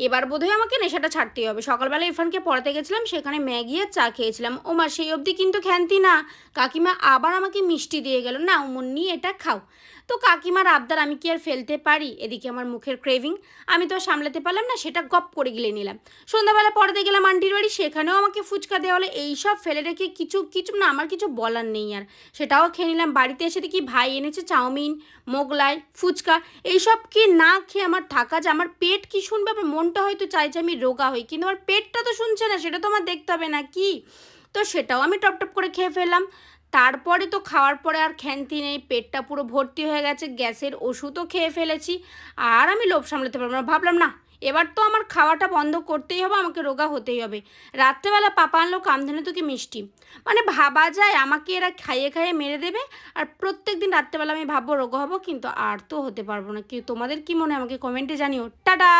এবার বোধহয় আমাকে নেশাটা ছাড়তেই হবে। সকালবেলা ইরফানকে পড়াতে গেছিলাম, সেখানে ম্যাগি আর চা খেয়েছিলাম। ও মা, সেই অবধি কিন্তু ক্ষান্তি না, কাকিমা আবার আমাকে মিষ্টি দিয়ে গেল, না মুন্নি এটা খাও। তো কাকিমার আবদার আমি কি আর ফেলতে পারি? এদিকে আমার মুখের ক্রেভিং, আমি তো আর সামলাতে পারলাম না, সেটা গপ করে গিলে নিলাম। সন্ধ্যাবেলা পড়াতে গেলাম আন্টির বাড়ি, সেখানেও আমাকে ফুচকা দেওয়া হলো। এইসব ফেলে রেখে কিছু কিছু না, আমার কিছু বলার নেই আর, সেটাও খেয়ে নিলাম। বাড়িতে এসে দেখি ভাই এনেছে চাউমিন, মোগলাই, ফুচকা। এইসব কি না খেয়ে আমার থাকা যায়? আমার পেট কি শুনবে? আমার মনটা হয়তো চাইছে আমি রোগা হই, কিন্তু আমার পেটটা তো শুনছে না, সেটা তো আমার দেখতে হবে না কি? তো সেটাও আমি টপ টপ করে খেয়ে ফেললাম। তারপরে তো খাওয়ার পরে আর খ্যান্তি নেই, পেটটা পুরো ভর্তি হয়ে গেছে, গ্যাসের ওষুধও খেয়ে ফেলেছি। আর আমি লোভ সামলাতে পারবো না, ভাবলাম না, এবার তো আমার খাওয়াটা বন্ধ করতেই হবে, আমাকে রোগা হতেই হবে। রাত্রেবেলা পাপা আনলো কামধেনু থেকে মিষ্টি, মানে ভাবা যায় আমাকে এরা খাইয়ে খাইয়ে মেরে দেবে, আর প্রত্যেক দিন রাত্রেবেলা আমি ভাববো রোগা হবো, কিন্তু আর তো হতে পারবো না। কি তোমাদের কি মনে হয় আমাকে কমেন্টে জানিও। টাটা।